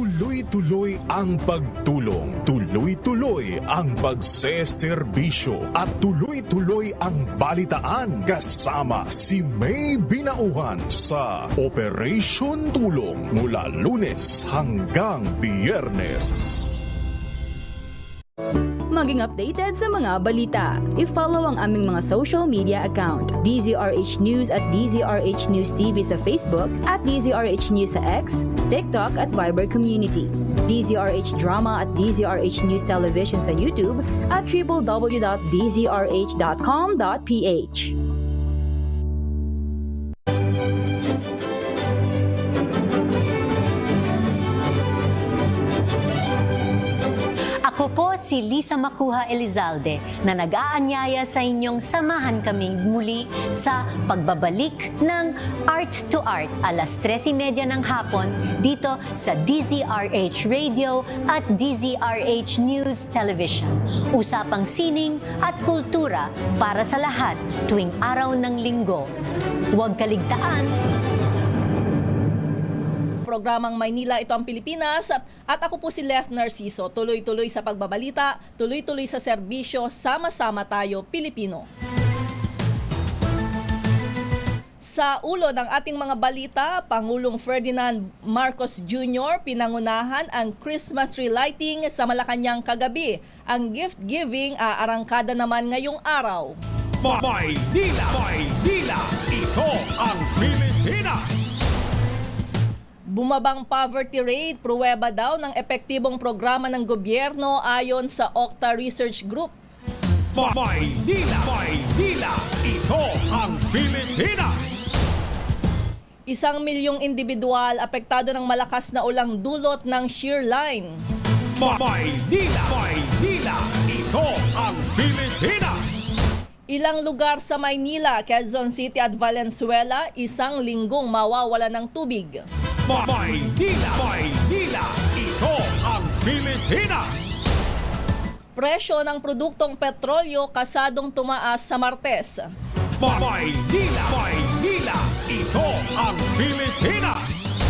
Tuloy-tuloy ang pagtulong, tuloy-tuloy ang pagseserbisyo at tuloy-tuloy ang balitaan kasama si May Binauhan sa Operation Tulong mula Lunes hanggang Biyernes. Maging updated sa mga balita. I-follow ang aming mga social media account. DZRH News at DZRH News TV sa Facebook at DZRH News sa X, TikTok at Viber Community. DZRH Drama at DZRH News Television sa YouTube at www.dzrh.com.ph. Ako po si Lisa Macuja Elizalde na nag-aanyaya sa inyong samahan kami muli sa pagbabalik ng Art to Art alas 13:30 ng hapon dito sa DZRH Radio at DZRH News Television. Usapang sining at kultura para sa lahat tuwing araw ng linggo. Huwag kaligtaan. Programang Maynila, ito ang Pilipinas, at ako po si Leth Narciso. Tuloy-tuloy sa pagbabalita, tuloy-tuloy sa serbisyo, sama-sama tayo Pilipino. Sa ulo ng ating mga balita, Pangulong Ferdinand Marcos Jr. pinangunahan ang Christmas tree lighting sa Malacanang kagabi. Ang gift giving aarangkada naman ngayong araw. Maynila, ito ang Pilipinas! Bumabang poverty rate, pruweba daw ng epektibong programa ng gobyerno ayon sa Octa Research Group. Maynila, ito ang Pilipinas! 1 milyong individual apektado ng malakas na ulang dulot ng shear line. Maynila, ito ang Pilipinas! Ilang lugar sa Maynila, Quezon City at Valenzuela, 1 linggong mawawala ng tubig. Maynila, ito ang Pilipinas! Presyo ng produktong petrolyo kasadong tumaas sa Martes. Maynila, ito ang Pilipinas!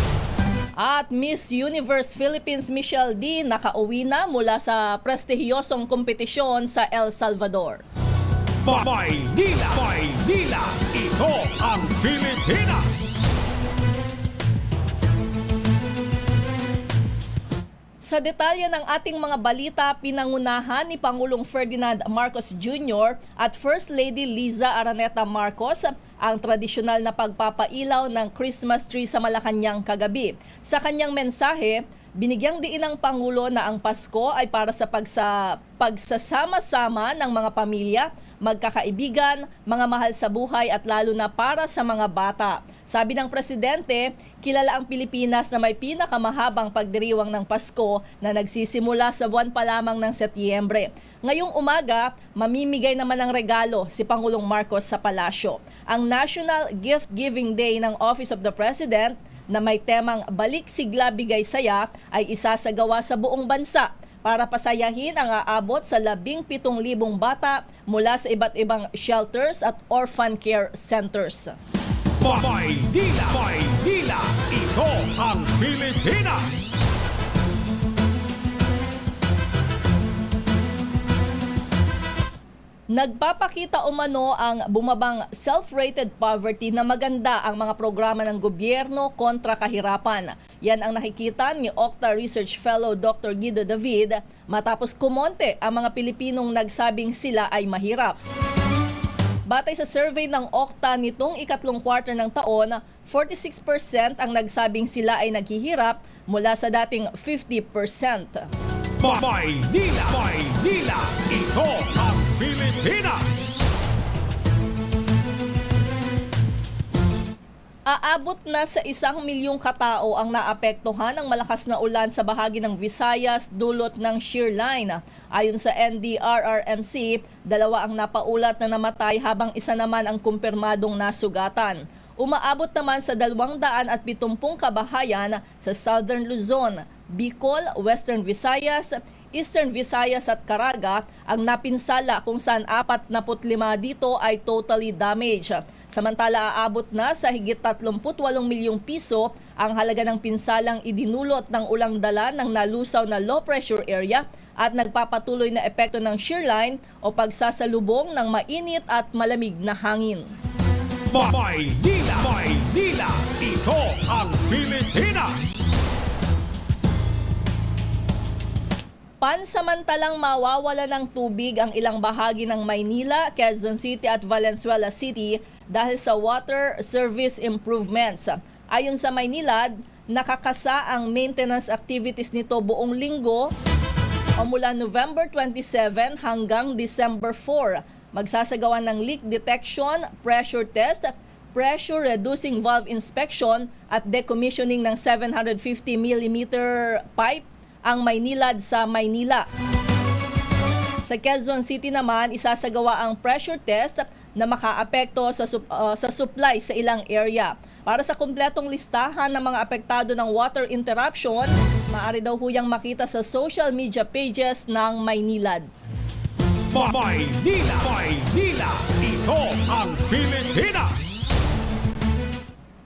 At Miss Universe Philippines Michelle D nakauwi na mula sa prestihiyosong kompetisyon sa El Salvador. Maynila, ito ang Pilipinas! Sa detalye ng ating mga balita, pinangunahan ni Pangulong Ferdinand Marcos Jr. at First Lady Liza Araneta Marcos ang tradisyonal na pagpapailaw ng Christmas tree sa Malacanang kagabi. Sa kanyang mensahe, binigyang diin ng Pangulo na ang Pasko ay para sa pagsasama-sama ng mga pamilya, magkakaibigan, mga mahal sa buhay at lalo na para sa mga bata. Sabi ng Presidente, kilala ang Pilipinas na may pinakamahabang pagdiriwang ng Pasko na nagsisimula sa buwan pa lamang ng Setyembre. Ngayong umaga, mamimigay naman ng regalo si Pangulong Marcos sa palasyo. Ang National Gift Giving Day ng Office of the President na may temang Balik Sigla Bigay Saya ay isasagawa sa buong bansa para pasayahin ang aabot sa 17,000 bata mula sa iba't ibang shelters at orphan care centers. Maynila, ito ang Pilipinas! Nagpapakita umano ang bumabang self-rated poverty na maganda ang mga programa ng gobyerno kontra kahirapan. Yan ang nakikita ni Octa Research Fellow Dr. Guido David matapos kumonte ang mga Pilipinong nagsabing sila ay mahirap. Batay sa survey ng Octa nitong ikatlong quarter ng taon, 46% ang nagsabing sila ay naghihirap mula sa dating 50%. Maynila, ito ang Pilipinas! Aabot na sa 1 milyong katao ang naapektuhan ng malakas na ulan sa bahagi ng Visayas dulot ng shear line. Ayon sa NDRRMC, 2 ang napaulat na namatay habang 1 naman ang kumpirmadong nasugatan. Umaabot naman sa 270 kabahayan sa Southern Luzon, Bicol, Western Visayas, Eastern Visayas at Caraga ang napinsala kung saan 45 dito ay totally damaged. Samantala, aabot na sa higit 38 milyong piso ang halaga ng pinsalang idinulot ng ulang dala ng nalusaw na low pressure area at nagpapatuloy na epekto ng shearline o pagsasalubong ng mainit at malamig na hangin. Maynila, Maynila, ito ang Pilipinas. Pansamantalang mawawala ng tubig ang ilang bahagi ng Maynila, Quezon City at Valenzuela City dahil sa water service improvements. Ayon sa Maynilad, nakakasa ang maintenance activities nito buong linggo o mula November 27 hanggang December 4. Magsasagawa ng leak detection, pressure test, pressure reducing valve inspection at decommissioning ng 750 mm pipe ang Maynilad sa Maynila. Sa Quezon City naman, isasagawa ang pressure test na makaapekto sa supply sa ilang area. Para sa kumpletong listahan ng mga apektado ng water interruption, maaari daw huyang makita sa social media pages ng Maynilad. Maynila, Maynila, ito ang Pilipinas.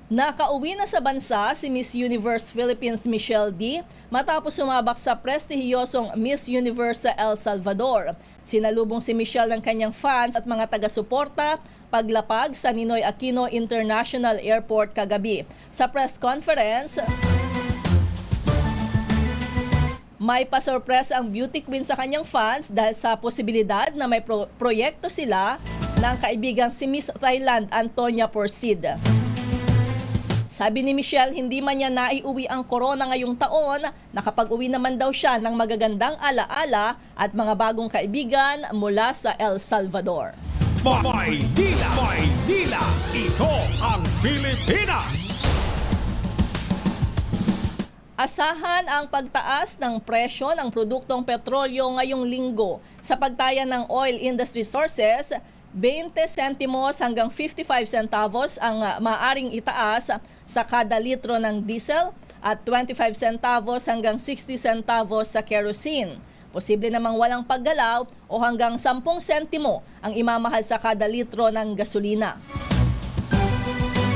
Nakauwi na sa bansa si Miss Universe Philippines Michelle D matapos sumabak sa prestihiyosong Miss Universe sa El Salvador. Sinalubong si Michelle ng kanyang fans at mga taga-suporta paglapag sa Ninoy Aquino International Airport kagabi. Sa press conference, may pasurpresa ang beauty queen sa kanyang fans dahil sa posibilidad na may proyekto sila ng kaibigang si Miss Thailand Antonia Porcid. Sabi ni Michelle, hindi man niya naiuwi ang corona ngayong taon, nakapag-uwi naman daw siya ng magagandang alaala at mga bagong kaibigan mula sa El Salvador. Maynila, Maynila, ito ang Pilipinas. Asahan ang pagtaas ng presyo ng produktong petrolyo ngayong linggo. Sa pagtaya ng oil industry sources, 20 sentimos hanggang 55 centavos ang maaring itaas sa kada litro ng diesel at 25 centavos hanggang 60 centavos sa kerosene. Posible namang walang paggalaw o hanggang 10 sentimo ang imamahal sa kada litro ng gasolina.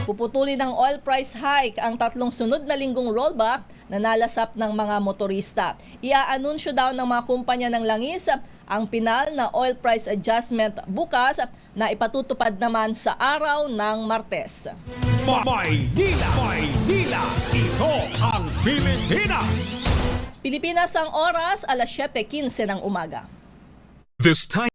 Puputulin ng oil price hike ang 3 sunod na linggong rollback na nalasap ng mga motorista. Iaanunsyo daw ng mga kumpanya ng langis ang pinal na oil price adjustment bukas na ipatutupad naman sa araw ng Martes. Maynila, Maynila, ito ang Pilipinas. Pilipinas ang oras, 7:15 ng umaga. This time